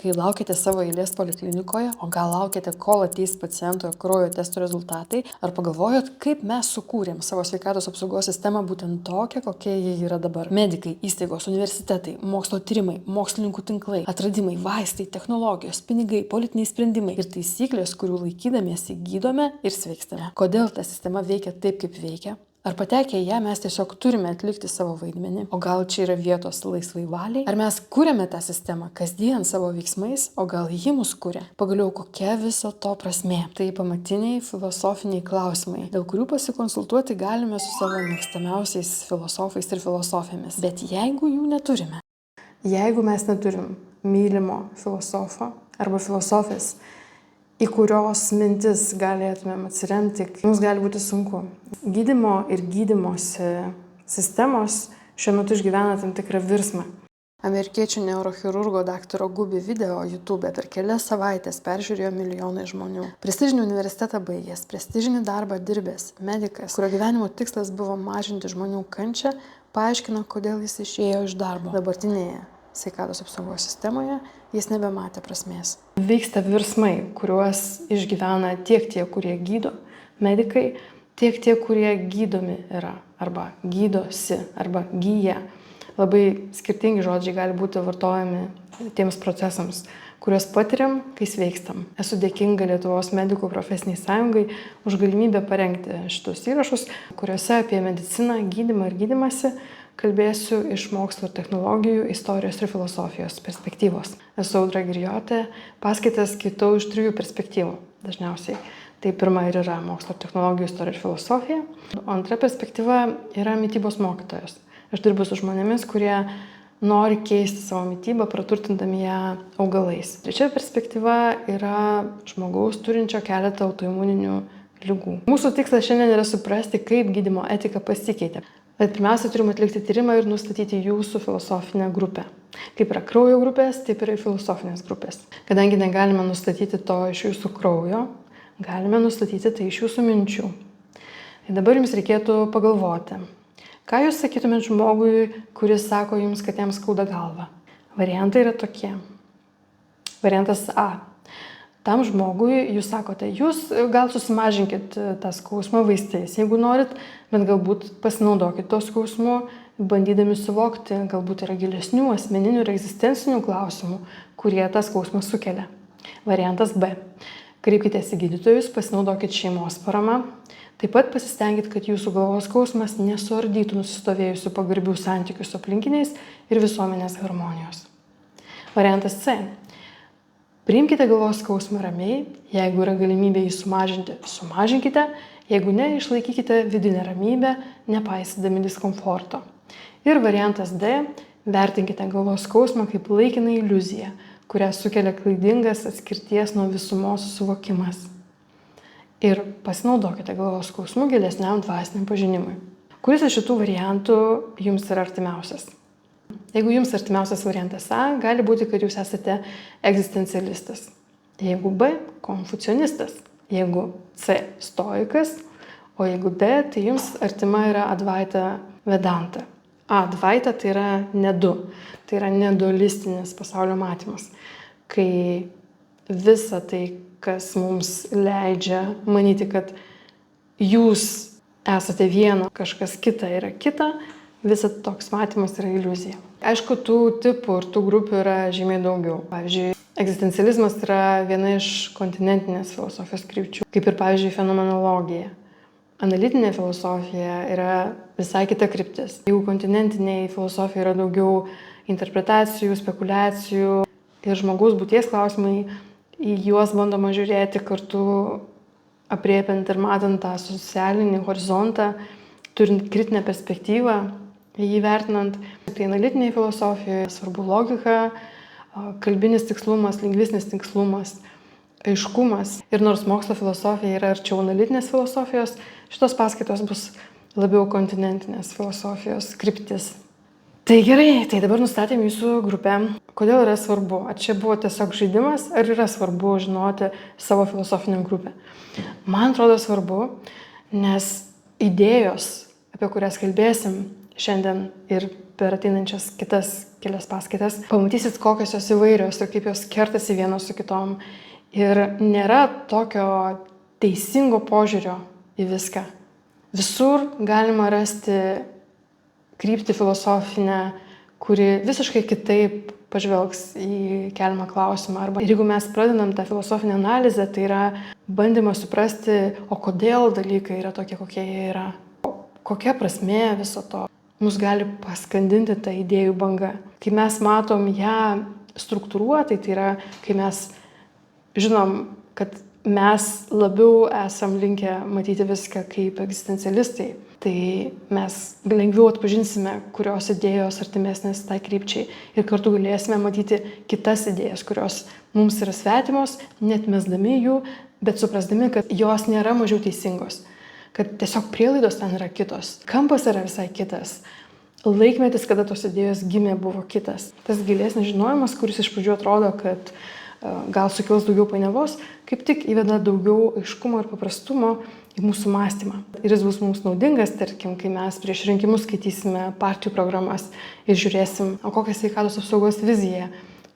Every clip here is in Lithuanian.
Kai laukiate savo eilės poliklinikoje, o gal laukiate, kol ateis paciento kraujo testo rezultatai, ar pagalvojot, kaip mes sukūrėm savo sveikatos apsaugos sistemą būtent tokią, kokia ji yra dabar? Medikai, įstaigos, universitetai, mokslo tyrimai, mokslininkų tinklai, atradimai, vaistai, technologijos, pinigai, politiniai sprendimai ir taisyklės, kurių laikydamiesi gydome ir sveikstame. Kodėl ta sistema veikia taip, kaip veikia? Ar patekę į ją mes tiesiog turime atlikti savo vaidmenį? O gal čia yra vietos laisvai valiai? Ar mes kūrėme tą sistemą kasdien savo veiksmais, o gal ji mus kūrė? Pagaliau, kokia viso to prasmė? Tai pamatiniai filosofiniai klausimai, dėl kurių pasikonsultuoti galime su savo mėgstamiausiais filosofais ir filosofėmis. Bet jeigu jų neturime, jeigu mes neturim mylimo filosofo arba filosofės, į kurios mintis galėtumėm atsiremti, mums gali būti sunku. Gydymo ir gydymosi sistemos šiuo metu išgyvena tam tikrą virsmą. Amerikiečių neurochirurgo dr. Gubi video YouTube per kelias savaitės peržiūrėjo milijonai žmonių. Prestižinį universitetą baigęs, prestižinį darbą dirbęs medikas, kurio gyvenimo tikslas buvo mažinti žmonių kančią, paaiškino, kodėl jis išėjo iš darbo. Dabartinėje sveikatos apsaugos sistemoje jis nebematė prasmės. Vyksta virsmai, kuriuos išgyvena tiek tie, kurie gydo, medikai, tiek tie, kurie gydomi yra, arba gydosi, arba gyja. Labai skirtingi žodžiai gali būti vartojami tiems procesams, kuriuos patiriam, kai sveikstam. Esu dėkinga Lietuvos medikų profesiniai sąjungai už galimybę parengti šitus įrašus, kuriuose apie mediciną, gydymą ir gydymąsi kalbėsiu iš mokslo ir technologijų, istorijos ir filosofijos perspektyvos. Esu Audra Girijotė, paskaitas skaitau iš 3 perspektyvų dažniausiai. Tai pirma ir yra mokslo ir technologijų, istorija ir filosofija. O antra perspektyva yra mitybos mokytojas. Aš dirbu su žmonėmis, kurie nori keisti savo mitybą, praturtindami ją augalais. Trečia perspektyva yra žmogaus turinčio keletą autoimuninių ligų. Mūsų tikslas šiandien yra suprasti, kaip gydymo etika pasikeitė. Bet pirmiausia, turim atlikti tyrimą ir nustatyti jūsų filosofinę grupę. Kaip yra kraujo grupės, taip yra ir filosofinės grupės. Kadangi negalime nustatyti to iš jūsų kraujo, galime nustatyti tai iš jūsų minčių. Tai dabar jums reikėtų pagalvoti, ką jūs sakytumėt žmogui, kuris sako jums, kad jam skauda galva. Variantai yra tokie. Variantas A. Tam žmogui jūs sakote, jūs gal susimažinkit tą skausmą vaistais, jeigu norit, bet galbūt pasinaudokit to skausmu, bandydami suvokti, galbūt yra gilesnių asmeninių ir egzistencinių klausimų, kurie tą skausmą sukelia. Variantas B. Kreipkitės į gydytojus, pasinaudokit šeimos parama, taip pat pasistengit, kad jūsų galvos skausmas nesuardytų nusistovėjusių pagarbių santykių su aplinkiniais ir visuomenės harmonijos. Variantas C. Priimkite galvos skausmą ramiai, jeigu yra galimybė jį sumažinti, sumažinkite, jeigu ne, išlaikykite vidinę ramybę, nepaisydami diskomforto. Ir variantas D, vertinkite galvos skausmą kaip laikiną iliuziją, kurią sukelia klaidingas atskirties nuo visumos suvokimas. Ir pasinaudokite galvos skausmu gilesniam dvasiniam pažinimui. Kuris iš šitų variantų jums yra artimiausias? Jeigu jums artimiausias variantas A, gali būti, kad jūs esate egzistencialistas. Jeigu B, konfucionistas. Jeigu C, stoikas. O jeigu D, tai jums artima yra Advaita Vedanta. Advaita tai yra nedu. Tai yra nedualistinis pasaulio matymas. Kai visa tai, kas mums leidžia manyti, kad jūs esate viena, kažkas kita yra kita, visas toks matymas yra iliuzija. Aišku, tų tipų ir tų grupių yra žymiai daugiau. Pavyzdžiui, egzistencializmas yra viena iš kontinentinės filosofijos krypčių, kaip ir, pavyzdžiui, fenomenologija. Analitinė filosofija yra visai kita kryptis. Jeigu kontinentiniai filosofija yra daugiau interpretacijų, spekulacijų ir žmogaus būties klausimai, į juos bandoma žiūrėti kartu apriepiant ir matant tą socialinį horizontą, turint kritinę perspektyvą, jį vertinant. Tai analitinėje filosofijoje svarbu logika, kalbinis tikslumas, lingvistinis tikslumas, aiškumas. Ir nors mokslo filosofija yra arčiau analitinės filosofijos, šitos paskaitos bus labiau kontinentinės filosofijos kryptis. Tai gerai, tai dabar nustatėm jūsų grupę. Kodėl yra svarbu? Ar čia buvo tiesiog žaidimas, ar yra svarbu žinoti savo filosofinę grupę? Man atrodo svarbu, nes idėjos, apie kurias kalbėsim šiandien ir per ateinančias kitas kelias paskaitas, pamatysit, kokios jos įvairios ir kaip jos kertasi vienos su kitom. Ir nėra tokio teisingo požiūrio į viską. Visur galima rasti kryptį filosofinę, kuri visiškai kitaip pažvelgs į keliamą klausimą. Ir jeigu mes pradedam tą filosofinę analizę, tai yra bandymas suprasti, o kodėl dalykai yra tokie, kokie jie yra. Kokia prasmė viso to mus gali paskandinti tą idėjų bangą. Kai mes matom ją struktūruotai, tai yra, kai mes žinom, kad mes labiau esam linkę matyti viską kaip egzistencialistai, tai mes lengviau atpažinsime, kurios idėjos artimesnės tai krypčiai ir kartu galėsime matyti kitas idėjas, kurios mums yra svetimos, netmesdami jų, bet suprasdami, kad jos nėra mažiau teisingos, kad tiesiog prielaidos ten yra kitos, kampas yra visai kitas. Laikmetis, kada tos idėjos gimė, buvo kitas. Tas gilesnis žinojimas, kuris iš pradžių atrodo, kad gal sukels daugiau painiavos, kaip tik įveda daugiau aiškumo ir paprastumo į mūsų mąstymą. Ir jis bus mums naudingas, tarkim, kai mes prieš rinkimus skaitysime partijų programas ir žiūrėsim, o kokią sveikatos apsaugos viziją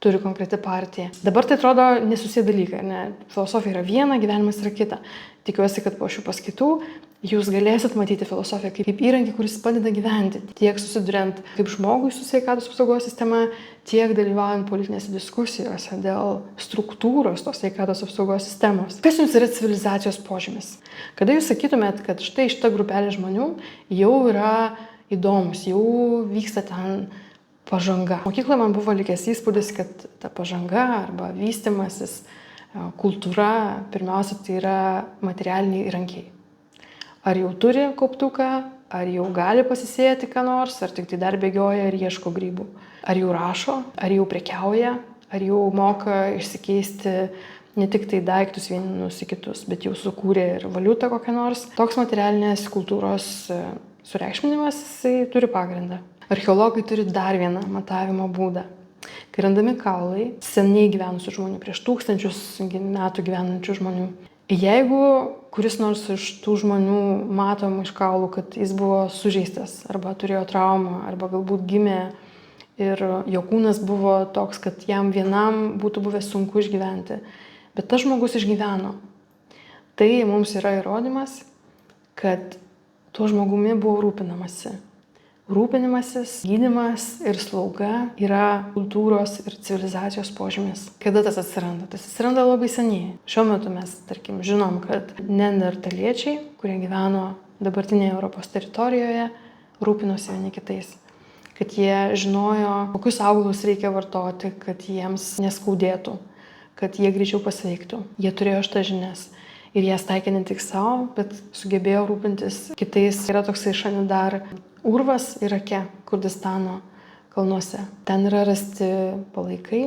turi konkreti partija. Dabar tai atrodo nesusiję dalykai, ne? Filosofija yra viena, gyvenimas yra kita. Tikiuosi, kad po šių paskaitų jūs galėsit matyti filosofiją kaip įrankį, kuris padeda gyventi, tiek susiduriant kaip žmogui su sveikatos apsaugos sistema, tiek dalyvaujant politinėse diskusijose dėl struktūros tos sveikatos apsaugos sistemos. Kas jums yra civilizacijos požymis? Kada jūs sakytumėt, kad štai šita grupelė žmonių jau yra įdomus, jau vyksta ten pažanga. Mokykloje man buvo likęs įspūdis, kad ta pažanga arba vystymasis, kultūra, pirmiausia, tai yra materialiniai įrankiai. Ar jau turi kauptuką, ar jau gali pasisėti ką nors, ar tik tai dar bėgioja ir ieško grybų. Ar jau rašo, ar jau prekiauja, ar jau moka išsikeisti ne tik tai daiktus vienus į kitus, bet jau sukūrė ir valiutą kokią nors. Toks materialinės kultūros sureikšminimas, jisai turi pagrindą. Archeologai turi dar vieną matavimo būdą. Kai randami kaulai seniai gyvenusių žmonių, prieš tūkstančius metų gyvenančių žmonių, jeigu kuris nors iš tų žmonių matom iš kaulų, kad jis buvo sužeistas arba turėjo traumą, arba galbūt gimė ir jo kūnas buvo toks, kad jam vienam būtų buvę sunku išgyventi, bet tas žmogus išgyveno, tai mums yra įrodymas, kad tuo žmogumi buvo rūpinamasi. Rūpinimasis, gydymas ir slauga yra kultūros ir civilizacijos požymis. Kada tas atsiranda? Tas atsiranda labai seniai. Šiuo metu mes, tarkim, žinom, kad neandertaliečiai, kurie gyveno dabartinėje Europos teritorijoje, rūpinosi vieni kitais. Kad jie žinojo, kokius augalus reikia vartoti, kad jiems neskaudėtų, kad jie greičiau pasveiktų. Jie turėjo šitas žinias. Ir jas taikė ne tik savo, bet sugebėjo rūpintis kitais. Yra toksai Šanidar urvas Irake, Kurdistano kalnuose. Ten yra rasti palaikai.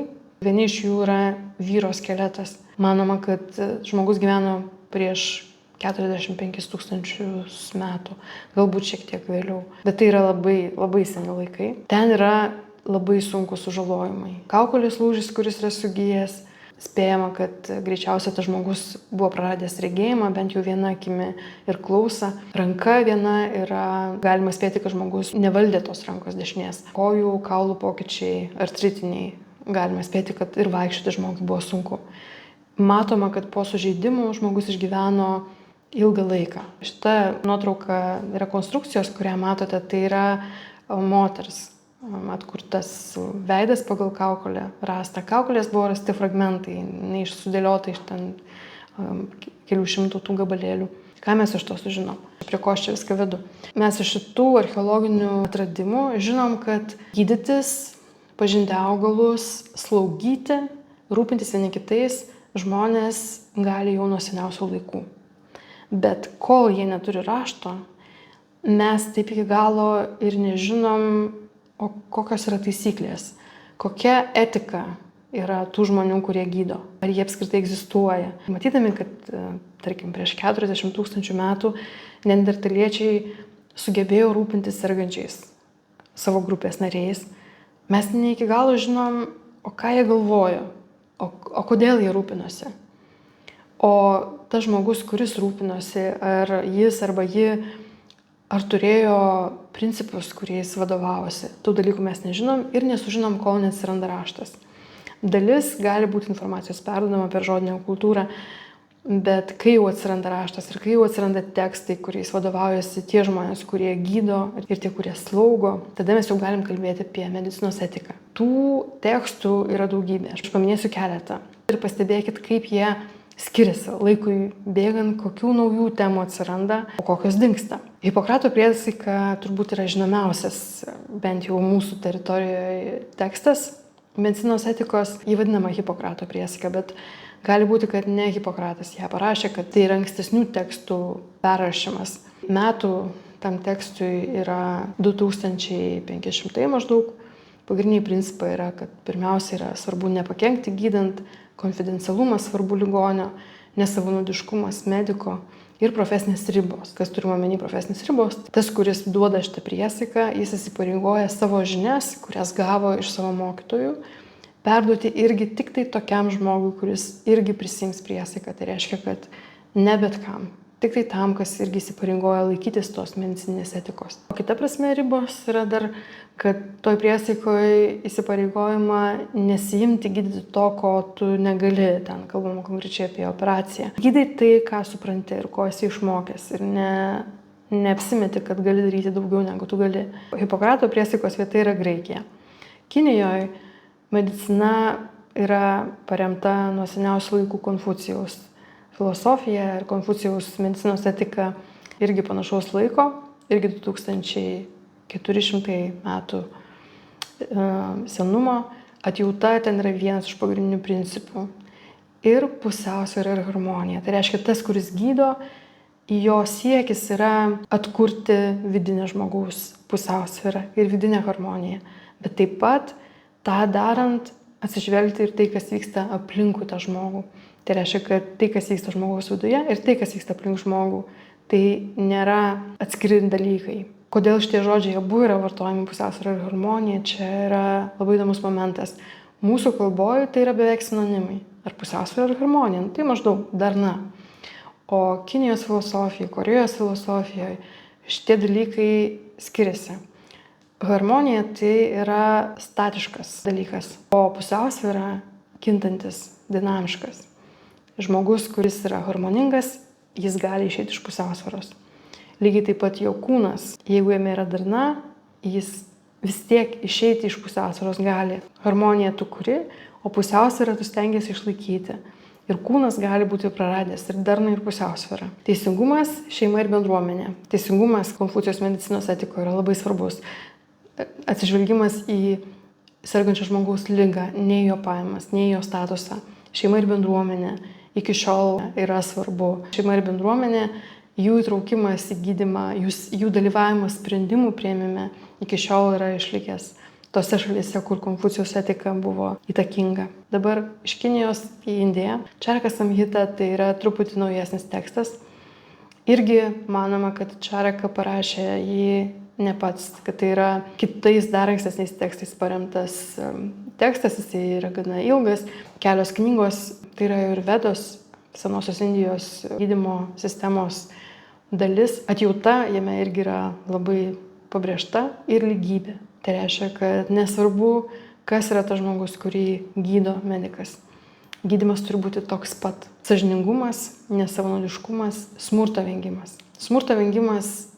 Vieni iš jų yra vyro skeletas. Manoma, kad žmogus gyveno prieš 45 tūkstančius metų, galbūt šiek tiek vėliau. Bet tai yra labai, labai seni laikai. Ten yra labai sunkus sužalojimai. Kaukolės lūžis, kuris yra sugijęs. Spėjama, kad greičiausiai tas žmogus buvo praradęs regėjimą, bent jau viena akimi ir klausą. Ranka viena yra, galima spėti, kad žmogus nevaldė tos rankos dešinės. Kojų, kaulų pokyčiai, artritiniai. Galima spėti, kad ir vaikščioti žmogui buvo sunku. Matoma, kad po sužeidimų žmogus išgyveno ilgą laiką. Šita nuotrauka rekonstrukcijos, kurią matote, tai yra moters atkurtas veidas pagal kaukolę rasta. Kaukolės buvo rasti fragmentai, sudėliota iš ten kelių šimtų tų gabalėlių. Ką mes iš to sužinom? Prie ko aš čia viską vedu? Mes iš šitų archeologinių atradimų žinom, kad gydytis, pažinti augalus, slaugyti, rūpintis vieni kitais žmonės gali jau nuo seniausių laikų. Bet kol jie neturi rašto, mes taip iki galo ir nežinom, o kokios yra taisyklės, kokia etika yra tų žmonių, kurie gydo, ar jie apskritai egzistuoja. Matydami, kad, tarkim, prieš 40 tūkstančių metų neandertaliečiai sugebėjo rūpintis sergančiais savo grupės nariais, mes ne iki galo žinom, o ką jie galvojo, o kodėl jie rūpinosi. O tas žmogus, kuris rūpinosi, ar jis arba ji Ar turėjo principus, kuriais vadovavosi? Tų dalykų mes nežinom ir nesužinom, kol neatsiranda raštas. Dalis gali būti informacijos perduodama per žodinę kultūrą, bet kai jau atsiranda raštas ir kai jau atsiranda tekstai, kuriais vadovaujasi tie žmonės, kurie gydo ir tie, kurie slaugo, tada mes jau galim kalbėti apie medicinos etiką. Tų tekstų yra daugybė. Aš paminėsiu keletą. Ir pastebėkit, kaip jie skiriasi laikui bėgant, kokių naujų temų atsiranda, o kokios dingsta. Hipokrato priesaika turbūt yra žinomiausias, bent jau mūsų teritorijoje tekstas medicinos etikos. Ji vadinama Hipokrato priesaika, bet gali būti, kad ne Hipokratas ją parašė, kad tai yra ankstesnių tekstų perrašymas. Metų tam tekstui yra 2500 maždaug. Pagrindiniai principai yra, kad pirmiausia yra svarbu nepakenkti gydant, konfidencialumas svarbu ligonio, nesavanaudiškumas mediko ir profesinės ribos. Kas turima omeny profesinės ribos? Tas, kuris duoda šitą priesaiką, jis įsipareigoja savo žinias, kurias gavo iš savo mokytojų, perduoti irgi tik tai tokiam žmogui, kuris irgi prisiims priesaiką. Tai reiškia, kad ne bet kam. Tik tai tam, kas irgi įsipareigoja laikytis tos medicininės etikos. O kita prasme ribos yra dar, kad toj priesaikoje įsipareigojama nesijimti gydyti to, ko tu negali. Ten kalbama konkrečiai apie operaciją. Gydai tai, ką supranti ir ko esi išmokęs. Ir neapsimeti, kad gali daryti daugiau, negu tu gali. Hipokrato priesaikos vieta yra Graikija. Kinijoje medicina yra paremta nuo seniausių laikų Konfucijaus filosofija ir Konfucijaus medicinos etika irgi panašaus laiko, irgi 2400 metų senumo. Atjauta ten yra vienas iš pagrindinių principų. Ir pusiausvyrą ir harmoniją. Tai reiškia, tas, kuris gydo, jo siekis yra atkurti vidinę žmogaus pusiausvyrą ir vidinę harmoniją. Bet taip pat tą darant atsižvelgti ir tai, kas vyksta aplinkui tą žmogų. Tai reiškia, kad tai, kas vyksta žmogaus viduje ir tai, kas vyksta aplink žmogų, tai nėra atskiri dalykai. Kodėl šitie žodžiai abu yra vartojami pusiausvyra ir harmonija, čia yra labai įdomus momentas. Mūsų kalboje tai yra beveik sinonimai. Ar pusiausvyra ir harmonija? Tai maždaug darna. O Kinijos filosofijoje, Korėjos filosofijoje šitie dalykai skiriasi. Harmonija tai yra statiškas dalykas, o pusiausvyra kintantis, dinamiškas. Žmogus, kuris yra harmoningas, jis gali išeiti iš pusiausvyros. Lygiai taip pat jo kūnas, jeigu jame yra darna, jis vis tiek išeiti iš pusiausvyros gali. Harmoniją tu kuri, o pusiausvyrą tu stengiasi išlaikyti. Ir kūnas gali būti praradęs ir darna ir pusiausvyrą. Teisingumas, šeima ir bendruomenė. Teisingumas Konfucijos medicinos etikoje yra labai svarbus. Atsižvelgimas į sergančio žmogaus ligą, ne jo pajamas, ne jo statusą. Šeima ir bendruomenė iki šiol yra svarbu. Šeima ir bendruomenė, jų įtraukimas į gydymą, jų dalyvavimas sprendimų priėmime iki šiol yra išlikęs tose šalyse, kur Konfucijos etika buvo įtakinga. Dabar iš Kinijos į Indiją. Čaraka Samhita tai yra truputį naujesnis tekstas. Irgi manoma, kad Čaraka parašė jį ne pats, kad tai yra kitais dar ankstesniais tekstais paremtas tekstas, jis yra gana ilgas, kelios knygos, tai yra ir Vedos, senosios Indijos gydymo sistemos dalis. Atjauta jame irgi yra labai pabrėžta ir lygybė. Tai reiškia, kad nesvarbu, kas yra tas žmogus, kurį gydo medikas. Gydymas turi būti toks pat. Sąžiningumas, nesavanaudiškumas, smurto vengimas. Smurto vengimas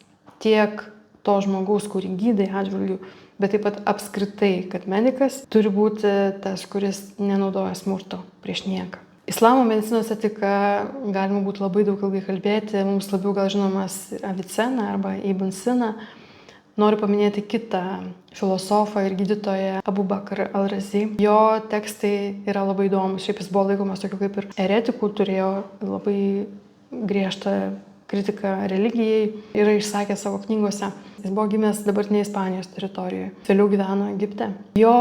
tiek to žmogaus, kurį gydai atžvilgių, bet taip pat apskritai, kad medikas turi būti tas, kuris nenaudoja smurto prieš nieką. Islamo medicinos etika galima būtų labai daug ilgai kalbėti, mums labiau gal žinomas Avicena arba Ibn Sina. Noriu paminėti kitą filosofą ir gydytoją Abu Bakr al-Razi. Jo tekstai yra labai įdomus, šiaip jis buvo laikomas tokiu kaip ir eretiku, turėjo labai griežtą kritiką religijai, yra išsakęs savo knygose. Jis buvo gimęs dabartinėje Ispanijos teritorijoje, vėliau gyveno Egipte. Jo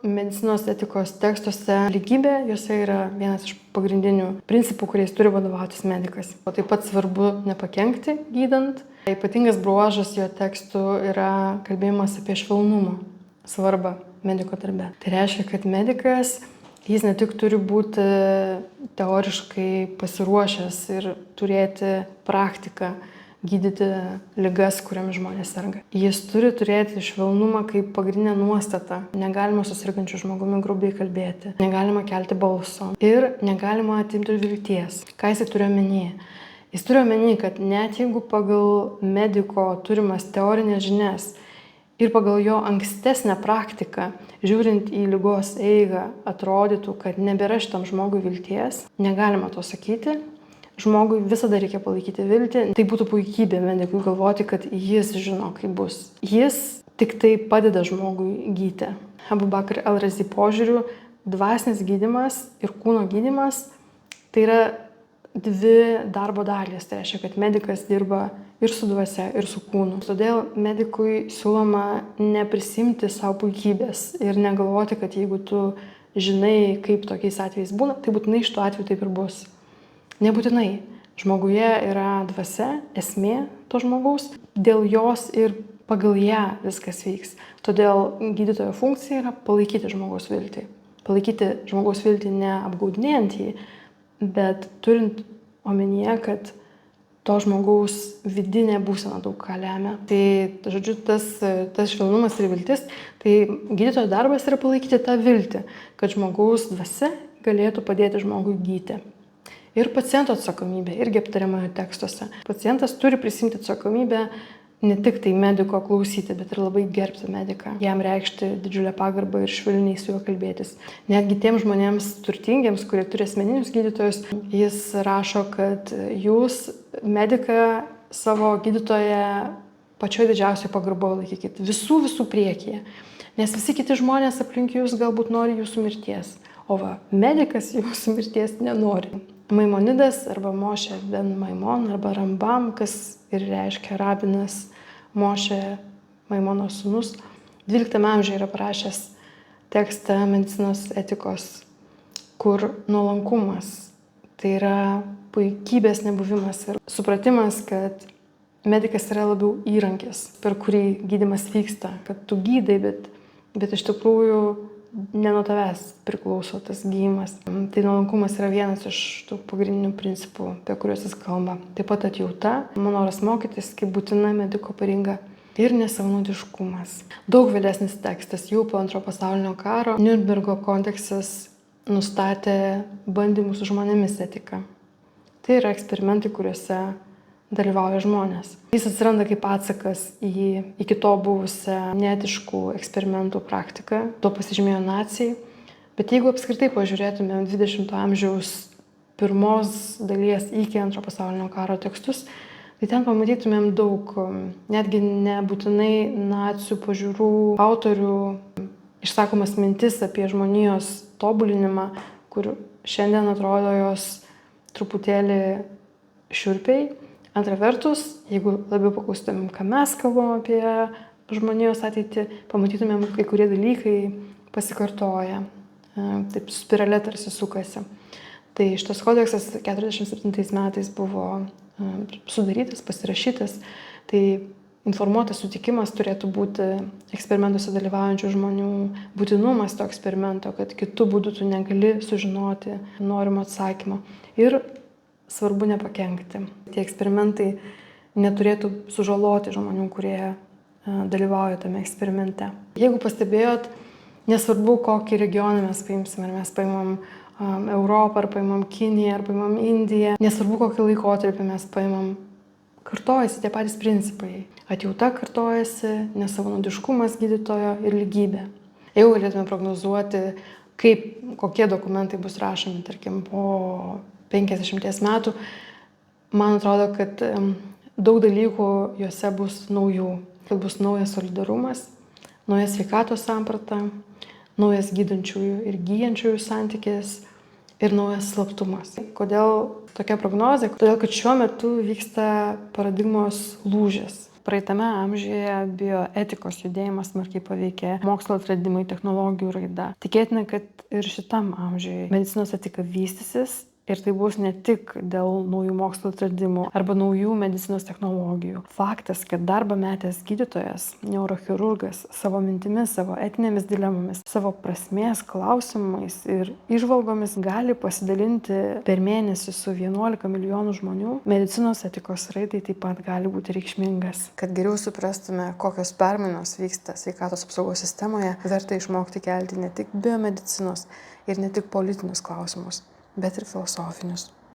medicinos etikos tekstuose lygybė, jose yra vienas iš pagrindinių principų, kuriais turi vadovautis medikas. O taip pat svarbu nepakenkti gydant. Ypatingas bruožas jo tekstų yra kalbėjimas apie švelnumo svarbą mediko darbe. Tai reiškia, kad medikas, jis ne tik turi būti teoriškai pasiruošęs ir turėti praktiką gydyti ligas, kuriamis žmonės serga. Jis turi turėti švelnumą kaip pagrindinę nuostatą. Negalima su sergančiu žmogumi grubiai kalbėti, negalima kelti balso ir negalima atimti vilties. Ką jis turi omenyje? Jis turi omenyje, kad net jeigu pagal mediko turimas teorinės žinias ir pagal jo ankstesnę praktiką, žiūrint į ligos eigą, atrodytų, kad nebėra šitam žmogui vilties, negalima to sakyti. Žmogui visada reikia palaikyti viltį. Tai būtų puikybė medikui galvoti, kad jis žino, kaip bus. Jis tik tai padeda žmogui gyti. Abu Bakr al-Razi požiūriu, dvasinis gydymas ir kūno gydymas tai yra dvi darbo dalys. Tai reiškia, kad medikas dirba ir su dvasia, ir su kūnu. Todėl medikui siūloma neprisimti savo puikybės ir negalvoti, kad jeigu tu žinai, kaip tokiais atvejais būna, tai būtinai iš tų atvejų taip ir bus. Nebūtinai. Žmoguje yra dvasia, esmė to žmogaus, dėl jos ir pagal ją viskas vyks. Todėl gydytojo funkcija yra palaikyti žmogaus viltį. Palaikyti žmogaus viltį ne apgaudinėjant jį, bet turint omenyje, kad to žmogaus vidinė būsena daug ką lemia. Tai, žodžiu, tas švelnumas ir viltis, tai gydytojo darbas yra palaikyti tą viltį, kad žmogaus dvasia galėtų padėti žmogui gyti. Ir paciento atsakomybė irgi aptariama tekstuose. Pacientas turi prisimti atsakomybę ne tik tai mediko klausyti, bet ir labai gerbti mediką. Jam reikšti didžiulę pagarbą ir švelniai su juo kalbėtis. Netgi tiems žmonėms turtingiems, kurie turi asmeninius gydytojus, jis rašo, kad jūs mediką savo gydytoją pačioje didžiausioje pagarboje laikykit. Visų priekyje. Nes visi kiti žmonės aplink jūs galbūt nori jūsų mirties. O medikas jūsų mirties nenori. Maimonidas arba Mošė ben Maimon arba Rambam, kas ir reiškia rabinas Mošė Maimono sūnus, 12 amžiuje yra parašęs tekstą medicinos etikos, kur nuolankumas tai yra puikybės nebuvimas ir supratimas, kad medikas yra labiau įrankis, per kurį gydymas vyksta, kad tu gydai, bet iš tikrųjų ne nuo tavęs priklauso tas gydymas. Tai nuolankumas yra vienas iš tų pagrindinių principų, apie kuriuos jis kalba. Taip pat atjauta, noras mokytis, kaip būtina mediko pareiga ir nesavanaudiškumas. Daug vėlesnis tekstas, jau po Antrojo pasaulinio karo, Niurnbergo kodeksas nustatė bandymų su žmonėmis etiką. Tai yra eksperimentai, kuriuose dalyvauja žmonės. Jis atsiranda kaip atsakas į iki to buvusią neetiškų eksperimentų praktiką. To pasižymėjo naciai. Bet jeigu apskritai pažiūrėtumėm 20 amžiaus pirmos dalies iki Antrojo pasaulinio karo tekstus, tai ten pamatytumėm daug, netgi nebūtinai nacių pažiūrų autorių išsakomas mintis apie žmonijos tobulinimą, kur šiandien atrodo jos truputėlį šiurpiai. Antra vertus, jeigu labiau paklaustumėm, ką mes kalbam apie žmonijos ateitį, pamatytumėm, kai kurie dalykai pasikartoja, taip spirale tarsi sukasi. Tai šitas kodeksas 47 metais buvo sudarytas, pasirašytas, tai informuotas sutikimas turėtų būti eksperimentuose dalyvaujančių žmonių būtinumas to eksperimento, kad kitų būdų tu negali sužinoti norimo atsakymo. Ir svarbu nepakenkti. Tie eksperimentai neturėtų sužaloti žmonių, kurie dalyvauja tame eksperimente. Jeigu pastebėjot, nesvarbu, kokį regioną mes paimsim, ar mes paimam Europą, ar paimam Kiniją, ar paimam Indiją, nesvarbu, kokį laikotarpį mes paimam, kartojasi tie patys principai. Atjauta kartojasi, nesavanaudiškumas gydytojo ir lygybė. Jeigu galėtume prognozuoti, kokie dokumentai bus rašomi, tarkim, po 50 metų, man atrodo, kad daug dalykų juose bus naujų. Kad bus naujas solidarumas, nauja sveikatos samprata, naujas gydančiųjų ir gyjančiųjų santykis ir naujas slaptumas. Kodėl tokia prognozė? Todėl, kad šiuo metu vyksta paradigmos lūžis. Praeitame amžiuje bioetikos judėjimas smarkiai paveikė mokslo atradimai, technologijų raida. Tikėtina, kad ir šitam amžiuje medicinos etika vystysis Ir tai bus ne tik dėl naujų mokslo atradimų arba naujų medicinos technologijų. Faktas, kad darbą metęs gydytojas, neurochirurgas savo mintimis, savo etinėmis dilemomis, savo prasmės klausimais ir įžvalgomis gali pasidalinti per mėnesį su 11 milijonų žmonių, medicinos etikos raidai taip pat gali būti reikšmingas. Kad geriau suprastume, kokios permainos vyksta sveikatos apsaugos sistemoje, verta išmokti kelti ne tik biomedicinos ir ne tik politinius klausimus, bet ir filosofinius.